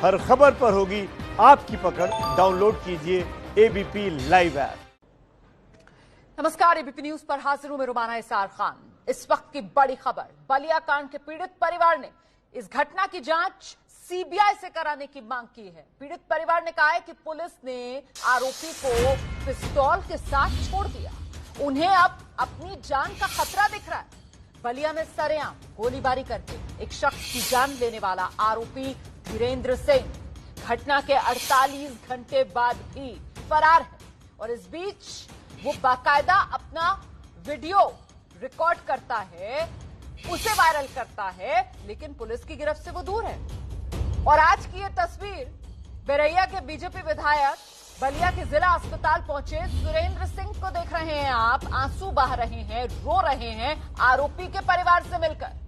हर खबर पर होगी आपकी पकड़। डाउनलोड कीजिए एबीपी लाइव ऐप। नमस्कार, एबीपी न्यूज पर हाजिर हूं मैं रुमाना इसार खान। इस वक्त की बड़ी खबर, बलिया कांड के पीड़ित परिवार ने इस घटना की जांच सीबीआई से कराने की मांग की है। पीड़ित परिवार ने कहा है कि पुलिस ने आरोपी को पिस्तौल के साथ छोड़ दिया। उन्हें अब अपनी जान का खतरा दिख रहा है। बलिया में सरेआम गोलीबारी करके एक शख्स की जान लेने वाला आरोपी धीरेन्द्र सिंह घटना के 48 घंटे बाद भी फरार है और इस बीच वो बाकायदा अपना वीडियो रिकॉर्ड करता है, उसे वायरल करता है, लेकिन पुलिस की गिरफ्त से वो दूर है। और आज की ये तस्वीर, बेरैया के बीजेपी विधायक बलिया के जिला अस्पताल पहुंचे सुरेंद्र सिंह को देख रहे हैं आप। आंसू बहा रहे हैं, रो रहे हैं आरोपी के परिवार से मिलकर।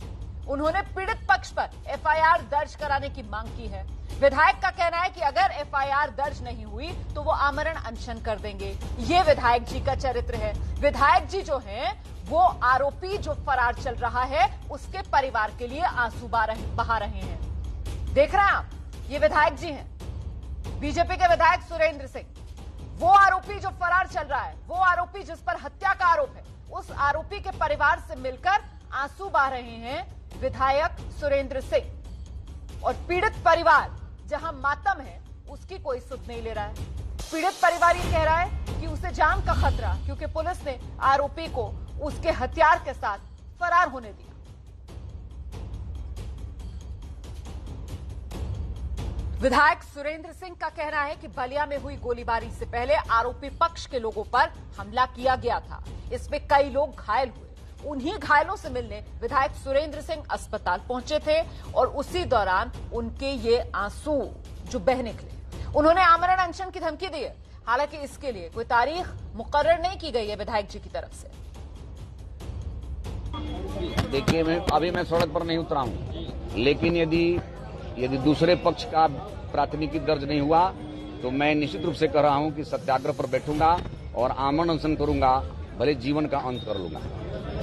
उन्होंने पीड़ित पक्ष पर एफआईआर दर्ज कराने की मांग की है। विधायक का कहना है कि अगर एफआईआर दर्ज नहीं हुई तो वो आमरण अनशन कर देंगे। ये विधायक जी का चरित्र है। विधायक जी जो हैं वो आरोपी जो फरार चल रहा है उसके परिवार के लिए आंसू बहा रहे हैं। देख रहे हैं आप, ये विधायक जी हैं, बीजेपी के विधायक सुरेंद्र सिंह। वो आरोपी जो फरार चल रहा है, वो आरोपी जिस पर हत्या का आरोप है, उस आरोपी के परिवार से मिलकर आंसू बहा रहे हैं विधायक सुरेंद्र सिंह। और पीड़ित परिवार जहां मातम है उसकी कोई सुध नहीं ले रहा है। पीड़ित परिवार ये कह रहा है कि उसे जान का खतरा, क्योंकि पुलिस ने आरोपी को उसके हथियार के साथ फरार होने दिया। विधायक सुरेंद्र सिंह का कहना है कि बलिया में हुई गोलीबारी से पहले आरोपी पक्ष के लोगों पर हमला किया गया था। इसमें कई लोग घायल हुए। उन्हीं घायलों से मिलने विधायक सुरेंद्र सिंह अस्पताल पहुंचे थे और उसी दौरान उनके ये आंसू जो बह निकले। उन्होंने आमरण अनशन की धमकी दी है। हालांकि इसके लिए कोई तारीख मुकर्रर नहीं की गई है विधायक जी की तरफ से। देखिए, मैं सड़क पर नहीं उतरा हूं, लेकिन यदि दूसरे पक्ष का प्राथमिकी दर्ज नहीं हुआ तो मैं निश्चित रूप से कह रहा हूं कि सत्याग्रह पर बैठूंगा और आमरण अनशन करूंगा, भले जीवन का अंत कर लूंगा।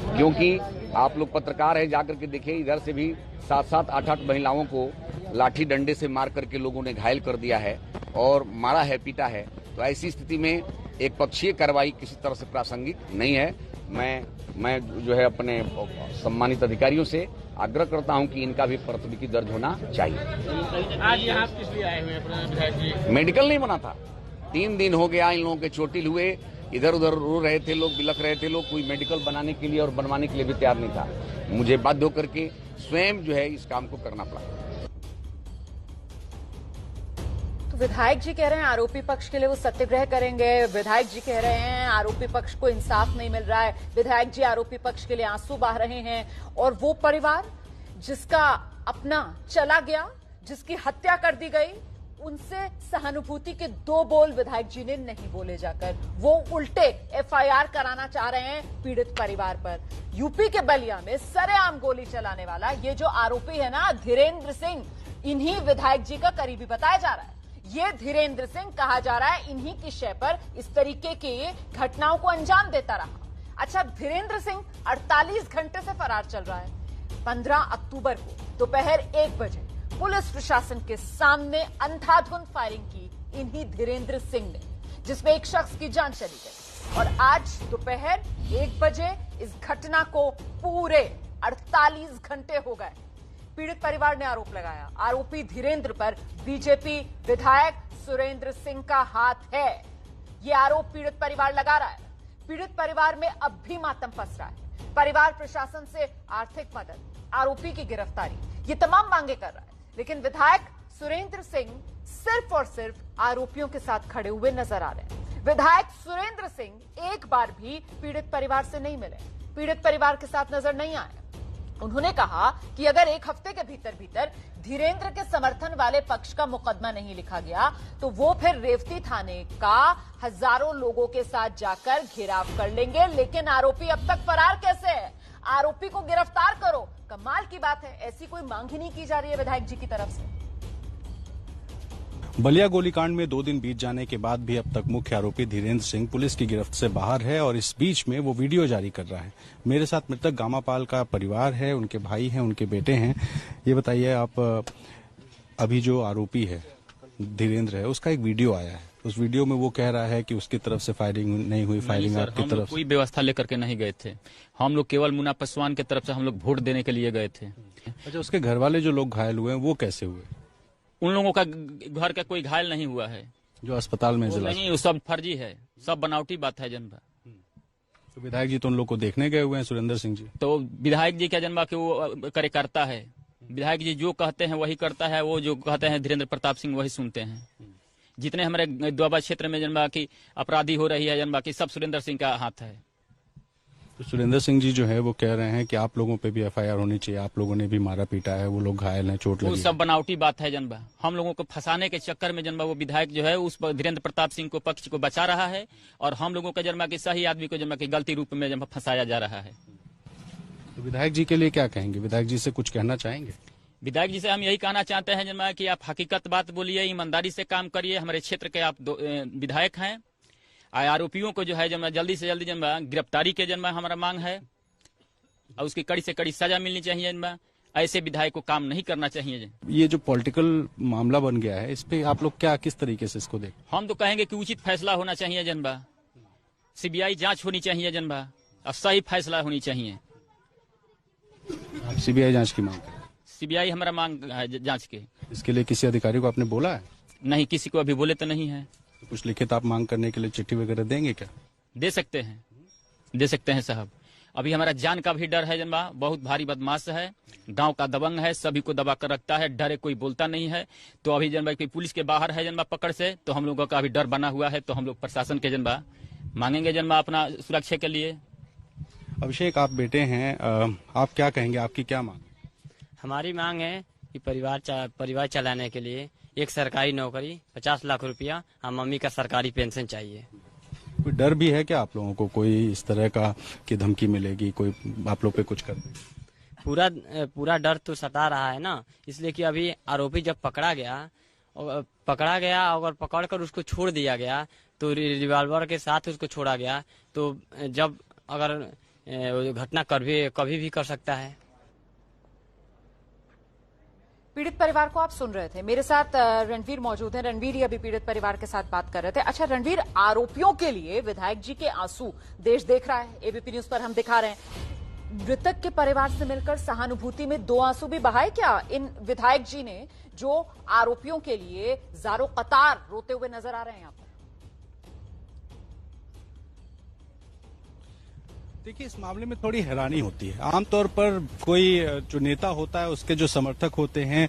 क्योंकि आप लोग पत्रकार हैं, जाकर के देखिए, इधर से भी 7-7, 8-8 महिलाओं को लाठी डंडे से मार करके लोगों ने घायल कर दिया है और मारा है, पीटा है। तो ऐसी स्थिति में एक पक्षीय कार्रवाई किसी तरह से प्रासंगिक नहीं है। मैं जो है अपने सम्मानित अधिकारियों से आग्रह करता हूं कि इनका भी प्राथमिकी दर्ज होना चाहिए। आज यहाँ किस लिए आए हुए हैं अपने विधायक जी? मेडिकल नहीं बना था, 3 दिन हो गया इन लोगों के चोटिल हुए, इधर उधर रो रहे थे लोग, बिलख रहे थे लोग। कोई मेडिकल बनाने के लिए और बनवाने के लिए भी तैयार नहीं था। मुझे बाध्य होकर के स्वयं जो है इस काम को करना पड़ा। तो विधायक जी कह रहे हैं आरोपी पक्ष के लिए वो सत्याग्रह करेंगे। विधायक जी कह रहे हैं आरोपी पक्ष को इंसाफ नहीं मिल रहा है। विधायक जी आरोपी पक्ष के लिए आंसू बहा रहे हैं। और वो परिवार जिसका अपना चला गया, जिसकी हत्या कर दी गई, उनसे सहानुभूति के 2 बोल विधायक जी ने नहीं बोले जाकर। वो उल्टे एफआईआर कराना चाह रहे हैं पीड़ित परिवार पर। यूपी के बलिया में सरेआम गोली चलाने वाला ये जो आरोपी है ना, धीरेन्द्र सिंह, इन्हीं विधायक जी का करीबी बताया जा रहा है। ये धीरेन्द्र सिंह कहा जा रहा है इन्हीं की शय पर इस तरीके की घटनाओं को अंजाम देता रहा। अच्छा, धीरेन्द्र सिंह 48 घंटे से फरार चल रहा है। 15 अक्टूबर को दोपहर 1 बजे पुलिस प्रशासन के सामने अंधाधुंध फायरिंग की इन्हीं धीरेन्द्र सिंह ने, जिसमें एक शख्स की जान चली गई। और आज दोपहर 1 बजे इस घटना को पूरे 48 घंटे हो गए। पीड़ित परिवार ने आरोप लगाया आरोपी धीरेन्द्र पर बीजेपी विधायक सुरेंद्र सिंह का हाथ है। ये आरोप पीड़ित परिवार लगा रहा है। पीड़ित परिवार में अब भी मातम पस रहा है। परिवार प्रशासन से आर्थिक मदद, आरोपी की गिरफ्तारी, ये तमाम मांगे कर रहा है। लेकिन विधायक सुरेंद्र सिंह सिर्फ और सिर्फ आरोपियों के साथ खड़े हुए नजर आ रहे हैं। विधायक सुरेंद्र सिंह एक बार भी पीड़ित परिवार से नहीं मिले, पीड़ित परिवार के साथ नजर नहीं आए। उन्होंने कहा कि अगर 1 हफ्ते के भीतर धीरेन्द्र के समर्थन वाले पक्ष का मुकदमा नहीं लिखा गया तो वो फिर रेवती थाने का हजारों लोगों के साथ जाकर घेराव कर लेंगे। लेकिन आरोपी अब तक फरार कैसे है? आरोपी को गिरफ्तार करो। कमाल की बात है, ऐसी कोई मांग ही नहीं की जा रही है विधायक जी की तरफ से। बलिया गोलीकांड में 2 दिन बीत जाने के बाद भी अब तक मुख्य आरोपी धीरेन्द्र सिंह पुलिस की गिरफ्त से बाहर है और इस बीच में वो वीडियो जारी कर रहा है। मेरे साथ मृतक गामापाल का परिवार है, उनके भाई हैं, उनके बेटे हैं। ये बताइए आप, अभी जो आरोपी है धीरेन्द्र है, उसका एक वीडियो आया है। उस वीडियो में वो कह रहा है कि उसकी तरफ से फायरिंग नहीं हुई, फायरिंग आपकी हम तरफ लोग कोई व्यवस्था लेकर के नहीं गए थे। हम लोग केवल मुन्ना पासवान की तरफ से हम लोग वोट देने के लिए गए थे। अच्छा, उसके घर वाले जो लोग घायल हुए हैं वो कैसे हुए? उन लोगों का घर का कोई घायल नहीं हुआ है। जो अस्पताल में जिला नहीं, वो सब फर्जी है, सब बनावटी बात है जनबा। तो विधायक जी तो उन लोग को देखने गए हुए हैं, सुरेंद्र सिंह जी। तो विधायक जी क्या जनबा कि वो कार्यकर्ता है, विधायक जी जो कहते हैं वही करता है, वो जो कहते हैं धीरेन्द्र प्रताप सिंह वही सुनते हैं। जितने हमारे दोआबा क्षेत्र में जनबा की अपराधी हो रही है जनबा की, सब सुरेंद्र सिंह का हाथ है। तो सुरेंद्र सिंह जी जो है वो कह रहे हैं कि आप लोगों पे भी एफआईआर होनी चाहिए, आप लोगों ने भी मारा पीटा है, वो लोग घायल हैं, चोट लगी वो सब बनावटी बात है जनबा। हम लोगों को फंसाने के चक्कर में जनबा वो विधायक जो है उस धीरेन्द्र प्रताप सिंह को पक्ष को बचा रहा है, और हम लोगों का जनबा की सही आदमी को जनबा की गलती रूप में जनबा फंसाया जा रहा है। तो विधायक जी के लिए क्या कहेंगे? विधायक जी से कुछ कहना चाहेंगे? विधायक जी से हम यही कहना चाहते हैं जनबा कि आप हकीकत बात बोलिए, ईमानदारी से काम करिए। हमारे क्षेत्र के आप विधायक हैं। आरोपियों को जो है जनबा जल्दी से जल्दी जनबा गिरफ्तारी के जनबा हमारा मांग है, और उसकी कड़ी से कड़ी सजा मिलनी चाहिए जनबा। ऐसे विधायक को काम नहीं करना चाहिए। ये जो पॉलिटिकल मामला बन गया है, इस पे आप लोग क्या किस तरीके से इसको देख? हम तो कहेंगे कि उचित फैसला होना चाहिए जनबा, सीबीआई जांच होनी चाहिए जनबा, और सही फैसला होनी चाहिए। आप सीबीआई जांच की मांग करें? सीबीआई हमारा मांग है जांच के। इसके लिए किसी अधिकारी को आपने बोला है? नहीं, किसी को अभी बोले तो नहीं है। कुछ लिखित आप मांग करने के लिए चिट्ठी वगैरह देंगे क्या? दे सकते हैं साहब। अभी हमारा जान का भी डर है जनबा, बहुत भारी बदमाश है, गांव का दबंग है, सभी को दबा कर रखता है, डरे कोई बोलता नहीं है। तो अभी जनबा की पुलिस के बाहर है जनबा पकड़ से, तो हम लोगों का अभी डर बना हुआ है। तो हम लोग प्रशासन के जनबा मांगेंगे जनबा अपना सुरक्षा के लिए। अभिषेक, आप बेटे हैं, आप क्या कहेंगे, आपकी क्या मांग? हमारी मांग है कि परिवार चलाने के लिए एक सरकारी नौकरी, 50 लाख रुपया, और मम्मी का सरकारी पेंशन चाहिए। कोई डर भी है क्या आप लोगों को, कोई इस तरह का कि धमकी मिलेगी, कोई आप लोग पे कुछ कर दे? पूरा डर तो सता रहा है ना, इसलिए कि अभी आरोपी जब पकड़ा गया और पकड़ कर उसको छोड़ दिया गया, तो रिवॉल्वर के साथ उसको छोड़ा गया। तो जब अगर घटना कभी भी कर सकता है। पीड़ित परिवार को आप सुन रहे थे, मेरे साथ रणवीर मौजूद हैं। रणवीर ही अभी पीड़ित परिवार के साथ बात कर रहे थे। अच्छा रणवीर, आरोपियों के लिए विधायक जी के आंसू देश देख रहा है, एबीपी न्यूज पर हम दिखा रहे हैं। मृतक के परिवार से मिलकर सहानुभूति में 2 आंसू भी बहाए क्या इन विधायक जी ने, जो आरोपियों के लिए ज़ारो कतार रोते हुए नजर आ रहे हैं? आप देखिए, इस मामले में थोड़ी हैरानी होती है। आमतौर पर कोई जो नेता होता है, उसके जो समर्थक होते हैं,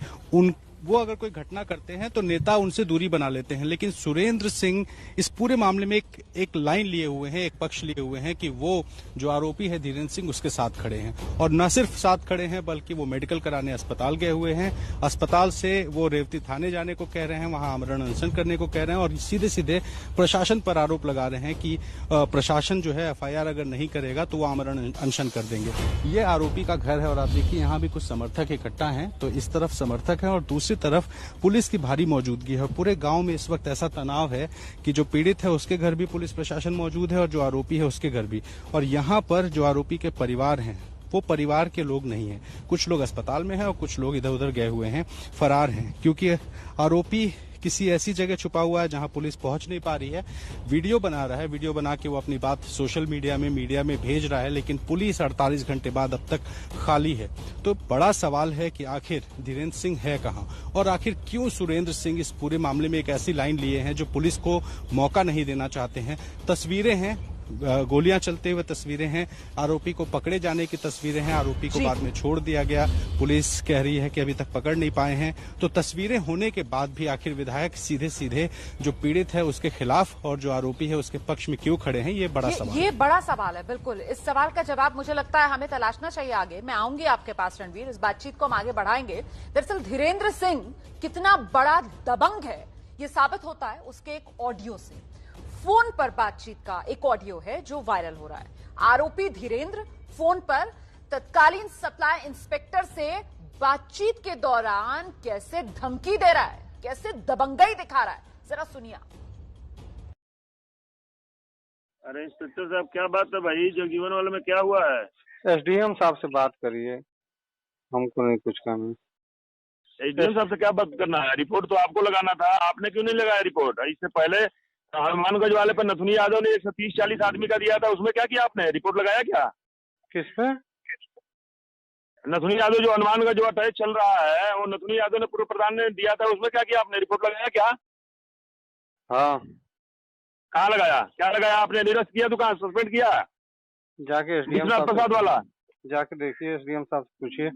वो अगर कोई घटना करते हैं तो नेता उनसे दूरी बना लेते हैं। लेकिन सुरेंद्र सिंह इस पूरे मामले में एक लाइन लिए हुए हैं, एक पक्ष लिए हुए हैं कि वो जो आरोपी है धीरेन्द्र सिंह, उसके साथ खड़े हैं। और न सिर्फ साथ खड़े हैं, बल्कि वो मेडिकल कराने अस्पताल गए हुए हैं। अस्पताल से वो रेवती थाने जाने को कह रहे हैं, वहां आमरण अनशन करने को कह रहे हैं, और सीधे सीधे प्रशासन पर आरोप लगा रहे हैं कि प्रशासन जो है एफआईआर अगर नहीं करेगा तो वो आमरण अनशन कर देंगे। ये आरोपी का घर है, और आप देखिए यहाँ भी कुछ समर्थक इकट्ठा हैं। तो इस तरफ समर्थक है और दूसरी तरफ पुलिस की भारी मौजूदगी है। पूरे गांव में इस वक्त ऐसा तनाव है कि जो पीड़ित है उसके घर भी पुलिस प्रशासन मौजूद है, और जो आरोपी है उसके घर भी। और यहाँ पर जो आरोपी के परिवार हैं, वो परिवार के लोग नहीं हैं। कुछ लोग अस्पताल में हैं और कुछ लोग इधर उधर गए हुए हैं, फरार हैं, क्योंकि आरोपी किसी ऐसी जगह छुपा हुआ है जहां पुलिस पहुंच नहीं पा रही है। वीडियो बना रहा है, वीडियो बना के वो अपनी बात सोशल मीडिया में भेज रहा है, लेकिन पुलिस 48 घंटे बाद अब तक खाली है। तो बड़ा सवाल है कि आखिर धीरेन्द्र सिंह है कहां, और आखिर क्यों सुरेंद्र सिंह इस पूरे मामले में एक ऐसी लाइन लिए हैं जो पुलिस को मौका नहीं देना चाहते हैं। तस्वीरें हैं, गोलियां चलते हुए तस्वीरें हैं, आरोपी को पकड़े जाने की तस्वीरें हैं, आरोपी को बाद में छोड़ दिया गया, पुलिस कह रही है कि अभी तक पकड़ नहीं पाए हैं। तो तस्वीरें होने के बाद भी आखिर विधायक सीधे सीधे जो पीड़ित है उसके खिलाफ और जो आरोपी है उसके पक्ष में क्यों खड़े हैं, ये बड़ा सवाल है। ये बड़ा सवाल है, बिल्कुल। इस सवाल का जवाब मुझे लगता है हमें तलाशना चाहिए आगे। मैं आऊंगी आपके पास रणवीर, इस बातचीत को हम आगे बढ़ाएंगे। दरअसल धीरेन्द्र सिंह कितना बड़ा दबंग है ये साबित होता है उसके एक ऑडियो से। फोन पर बातचीत का एक ऑडियो है जो वायरल हो रहा है। आरोपी धीरेन्द्र फोन पर तत्कालीन सप्लाई इंस्पेक्टर से बातचीत के दौरान कैसे धमकी दे रहा है, कैसे दबंगई दिखा रहा है, जरा सुनिए। अरे इंस्पेक्टर साहब, क्या बात है भाई, जगजीवन वाले में क्या हुआ है? एसडीएम साहब से बात करिए, हमको नहीं कुछ काम है। एसडीएम साहब से क्या बात करना है? रिपोर्ट तो आपको लगाना था, आपने क्यों नहीं लगाया रिपोर्ट? इससे पहले हनुमानगंज वाले पर नथुनी यादव ने 130-40 आदमी का दिया था, उसमें क्या किया आपने? रिपोर्ट लगाया क्या? किस पे? नथुनी यादव जो हनुमानगंज जो अटैच चल रहा है, वो नथुनी यादव ने पूर्व प्रधान ने दिया था, उसमें क्या किया आपने? रिपोर्ट लगाया क्या? हाँ। कहाँ लगाया? क्या लगाया आपने? निरस्त किया तो कहाँ सस्पेंड किया? जाके एसडीएम विश्वनाथ प्रसाद वाला जाके देखिए, एसडीएम साहब से पूछिए।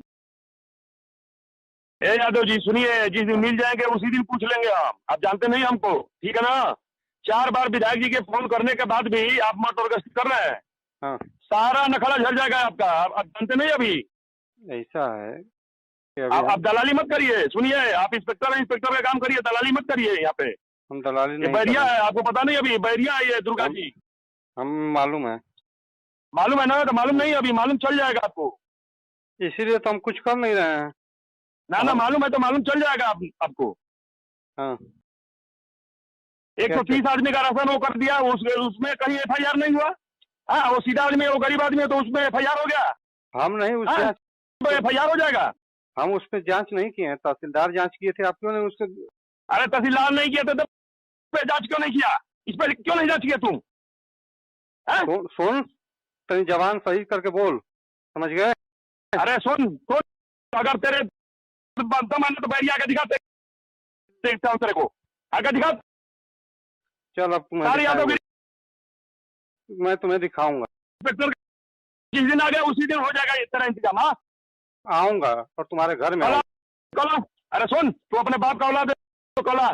ए यादव जी सुनिए, जिस दिन मिल जाएंगे उसी दिन पूछ लेंगे हम। आप जानते नहीं हमको, ठीक है ना? 4 बार विधायक जी के फोन करने के बाद भी आप मोटर गश्त कर रहे हैं। हाँ। सारा नखड़ा झड़ जाएगा आपका। आप जानते नहीं अभी? ऐसा है कि आप दलाली मत करिए। सुनिए, आप इंस्पेक्टर का काम करिए, दलाली मत करिए। यहाँ पे हम दलाली नहीं बैरिया है, आपको पता नहीं? अभी बैरिया है ये दुर्गा जी, हम मालूम है। मालूम है ना? तो मालूम नहीं, अभी मालूम चल जाएगा आपको। इसीलिए तो हम कुछ कर नहीं रहे हैं ना मालूम है तो मालूम चल जाएगा आपको। हाँ। 130 आदमी का राशन वो कर दिया, उसमें कहीं FIR नहीं हुआ। हाँ, वो सीधा आदमी है, वो गरीब आदमी है, तो उसमें FIR हो गया। हम नहीं उस हाँ, तो FIR हो जाएगा। हम उस पर जांच नहीं किए हैं, तहसीलदार जांच किए थे। आप क्यों नहीं उससे? अरे तहसीलदार नहीं किया तो जांच क्यों नहीं किया? इस पर क्यों नहीं जांच किया तुम? सुन, तेरी जवान सही करके बोल, समझ गए? अरे सुन, अगर तेरे दम आने तो बैरिया आके दिखा, देखता हूँ तेरे को, आगे दिखा। चल अब मैं तुम्हें दिखाऊंगा। इंस्पेक्टर जिस दिन आ गया उसी दिन हो जाएगा इस तरह इंतजाम। हाँ, आऊंगा और तुम्हारे घर में कला। अरे सुन, तू अपने बाप का औलाद है तो कला।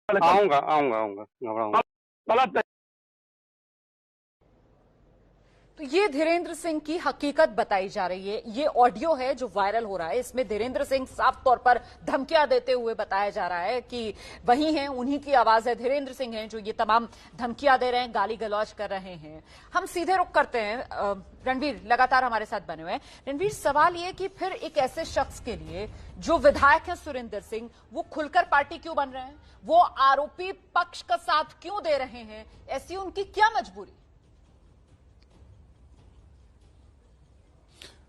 आऊंगा, घबराऊंगा। कला। तो ये धीरेन्द्र सिंह की हकीकत बताई जा रही है। ये ऑडियो है जो वायरल हो रहा है, इसमें धीरेन्द्र सिंह साफ तौर पर धमकियां देते हुए बताया जा रहा है कि वही हैं, उन्हीं की आवाज है, धीरेन्द्र सिंह हैं जो ये तमाम धमकियां दे रहे हैं, गाली गलौज कर रहे हैं। हम सीधे रुख करते हैं, रणवीर लगातार हमारे साथ बने हुए हैं। रणवीर, सवाल ये कि फिर एक ऐसे शख्स के लिए जो विधायक है सुरेंद्र सिंह, वो खुलकर पार्टी क्यों बन रहे हैं? वो आरोपी पक्ष का साथ क्यों दे रहे हैं? ऐसी उनकी क्या मजबूरी?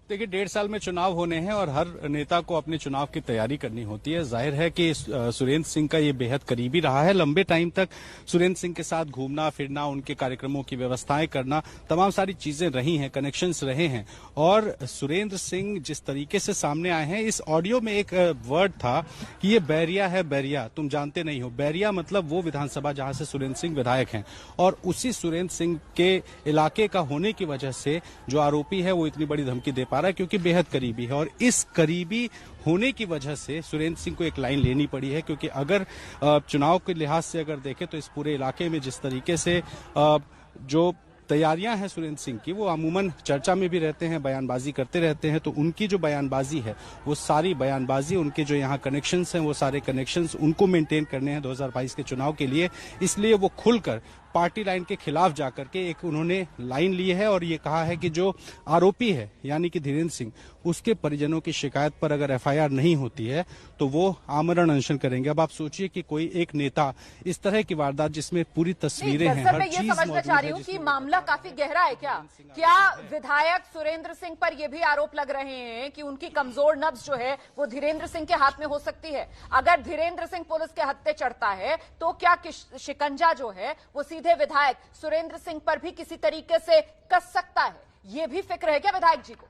देखिए, 1.5 साल में चुनाव होने हैं और हर नेता को अपने चुनाव की तैयारी करनी होती है। जाहिर है कि सुरेंद्र सिंह का ये बेहद करीबी रहा है। लंबे टाइम तक सुरेंद्र सिंह के साथ घूमना फिरना, उनके कार्यक्रमों की व्यवस्थाएं करना, तमाम सारी चीजें रही हैं, कनेक्शंस रहे हैं। और सुरेंद्र सिंह जिस तरीके से सामने आए हैं, इस ऑडियो में एक वर्ड था कि ये बैरिया है। बैरिया तुम जानते नहीं हो। बैरिया मतलब वो विधानसभा जहां से सुरेंद्र सिंह विधायक हैं, और उसी सुरेंद्र सिंह के इलाके का होने की वजह से जो आरोपी है वो इतनी बड़ी धमकी दे पा रहा है, क्योंकि बेहद करीबी है। और इस करीबी होने की वजह से सुरेंद्र सिंह को एक लाइन लेनी पड़ी है, क्योंकि अगर चुनाव के लिहाज से अगर देखें तो इस पूरे इलाके में जिस तरीके से जो तैयारियां हैं सुरेंद्र सिंह की, वो अमूमन चर्चा में भी रहते हैं, बयानबाजी करते रहते हैं। तो उनकी जो बयानबाजी है, वो सारी बयानबाजी, उनके जो यहाँ कनेक्शंस हैं, वो सारे कनेक्शंस उनको मेंटेन करने हैं 2022 के चुनाव के लिए। इसलिए वो खुलकर पार्टी लाइन के खिलाफ जाकर के एक उन्होंने लाइन ली है और ये कहा है कि जो आरोपी है यानी कि धीरेन्द्र सिंह, उसके परिजनों की शिकायत पर अगर FIR नहीं होती है तो वो आमरण अनशन करेंगे। अब आप सोचिए कि कोई एक नेता इस तरह की वारदात जिसमें पूरी तस्वीरें हैं, हर चीज समझना चाह रही हूँ कि मामला काफी गहरा है। क्या विधायक सुरेंद्र सिंह पर यह भी आरोप लग रहे हैं कि उनकी कमजोर नब्ज जो है वो धीरेन्द्र सिंह के हाथ में हो सकती है? अगर धीरेन्द्र सिंह पुलिस के हत्थे चढ़ता है तो क्या शिकंजा जो है वो सीधे विधायक सुरेंद्र सिंह पर भी किसी तरीके से कस सकता है? यह भी फिक्र है क्या विधायक जी को?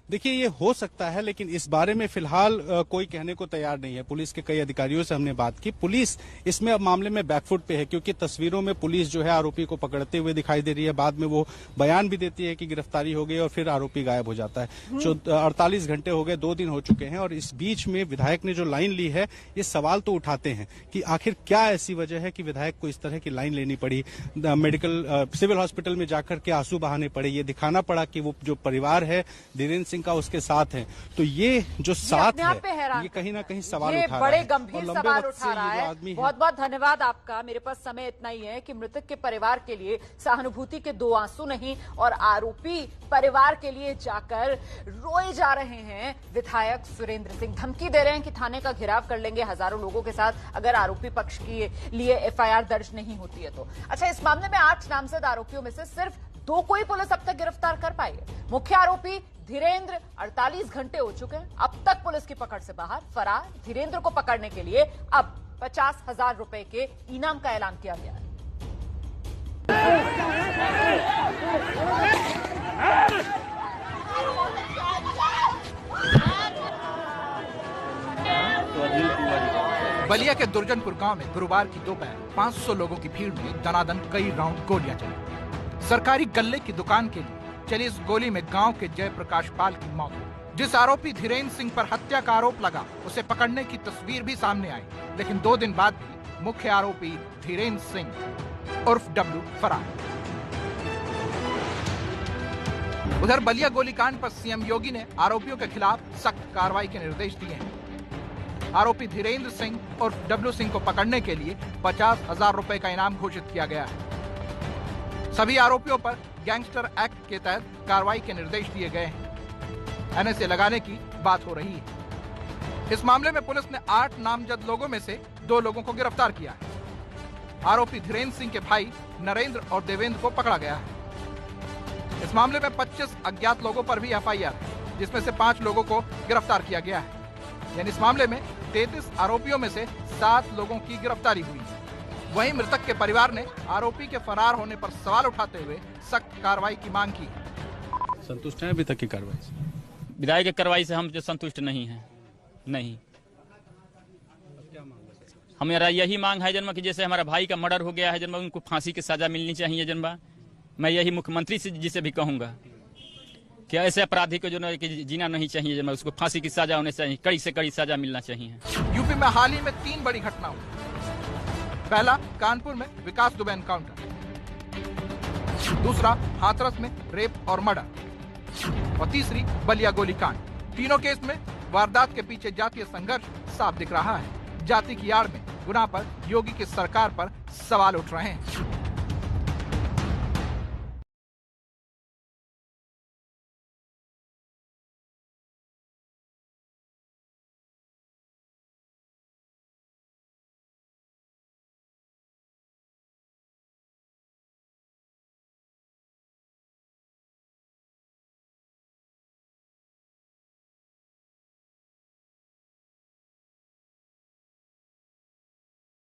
देखिए ये हो सकता है, लेकिन इस बारे में फिलहाल कोई कहने को तैयार नहीं है। पुलिस के कई अधिकारियों से हमने बात की। पुलिस इसमें अब मामले में बैकफुट पे है, क्योंकि तस्वीरों में पुलिस जो है आरोपी को पकड़ते हुए दिखाई दे रही है। बाद में वो बयान भी देती है कि गिरफ्तारी हो गई और फिर आरोपी गायब हो जाता है। जो 48 घंटे हो गए, 2 दिन हो चुके हैं, और इस बीच में विधायक ने जो लाइन ली है, ये सवाल तो उठाते हैं कि आखिर क्या ऐसी वजह है कि विधायक को इस तरह की लाइन लेनी पड़ी, सिविल हॉस्पिटल में जाकर के आंसू बहाने पड़े, ये दिखाना पड़ा कि वो जो परिवार है धीरेन्द्र सिंह का उसके साथ है। तो ये जो साथ है, ये कहीं ना कहीं सवाल उठा रहा है, बड़े गंभीर सवाल उठा रहा है। बहुत बहुत धन्यवाद आपका। मेरे पास समय इतना ही है कि मृतक के परिवार के लिए सहानुभूति के 2 आंसू नहीं, और आरोपी परिवार के लिए जाकर रोए जा रहे हैं विधायक सुरेंद्र सिंह। धमकी दे रहे हैं कि थाने का घेराव कर लेंगे हजारों लोगों के साथ अगर आरोपी पक्ष के लिए FIR दर्ज नहीं होती है तो। अच्छा, इस मामले में 8 नामजद आरोपियों में से सिर्फ 2 को ही पुलिस अब तक गिरफ्तार कर पाई है। मुख्य आरोपी धीरेन्द्र 48 घंटे हो चुके हैं, अब तक पुलिस की पकड़ से बाहर फरार। धीरेन्द्र को पकड़ने के लिए अब 50,000 रुपए के इनाम का ऐलान किया गया है। बलिया के दुर्जनपुर गांव में गुरुवार की दोपहर 500 लोगों की भीड़ में दनादन कई राउंड गोलियां चली। सरकारी गल्ले की दुकान के लिए चली इस गोली में गांव के जयप्रकाश पाल की मौत हुई। जिस आरोपी धीरेन्द्र सिंह पर हत्या का आरोप लगा, उसे पकड़ने की तस्वीर भी सामने आई, लेकिन 2 दिन बाद भी मुख्य आरोपी धीरेन्द्र सिंह उर्फ डब्लू फरार। उधर बलिया गोलीकांड पर सीएम योगी ने आरोपियों के खिलाफ सख्त कार्रवाई के निर्देश दिए हैं। आरोपी धीरेन्द्र सिंह और डब्लू सिंह को पकड़ने के लिए 50,000 रुपए का इनाम घोषित किया गया है। सभी आरोपियों पर गैंगस्टर एक्ट के तहत कार्रवाई के निर्देश दिए गए हैं। एनएसए लगाने की बात हो रही है। इस मामले में पुलिस ने 8 नामजद लोगों में से 2 लोगों को गिरफ्तार किया है। आरोपी धीरेन्द्र सिंह के भाई नरेंद्र और देवेंद्र को पकड़ा गया है। इस मामले में 25 अज्ञात लोगों पर भी एफआईआर है, जिसमें से 5 लोगों को गिरफ्तार किया गया है। यानी इस मामले में 33 आरोपियों में से 7 लोगों की गिरफ्तारी हुई। वहीं मृतक के परिवार ने आरोपी के फरार होने पर सवाल उठाते हुए सख्त कार्रवाई की मांग की। संतुष्ट हैं अभी तक की कार्रवाई से? विधायक की कार्रवाई से हम जो संतुष्ट नहीं हैं। नहीं, हमारा यही मांग है जन्म कि जैसे हमारा भाई का मर्डर हो गया है जन्म, उनको फांसी की सजा मिलनी चाहिए जन्म। मैं यही मुख्यमंत्री से जिसे भी कहूंगा कि ऐसे अपराधी को जो न कि जीना नहीं चाहिए जन्म, उसको फांसी की सजा होनी चाहिए, कड़ी से कड़ी सजा मिलना चाहिए। यूपी में हाल ही में 3 बड़ी घटना हुई। पहला कानपुर में विकास दुबे एनकाउंटर, दूसरा हाथरस में रेप और मर्डर और तीसरी बलिया गोलीकांड। तीनों केस में वारदात के पीछे जातीय संघर्ष साफ दिख रहा है। जाति की आड़ में गुनाह पर योगी की सरकार पर सवाल उठ रहे हैं।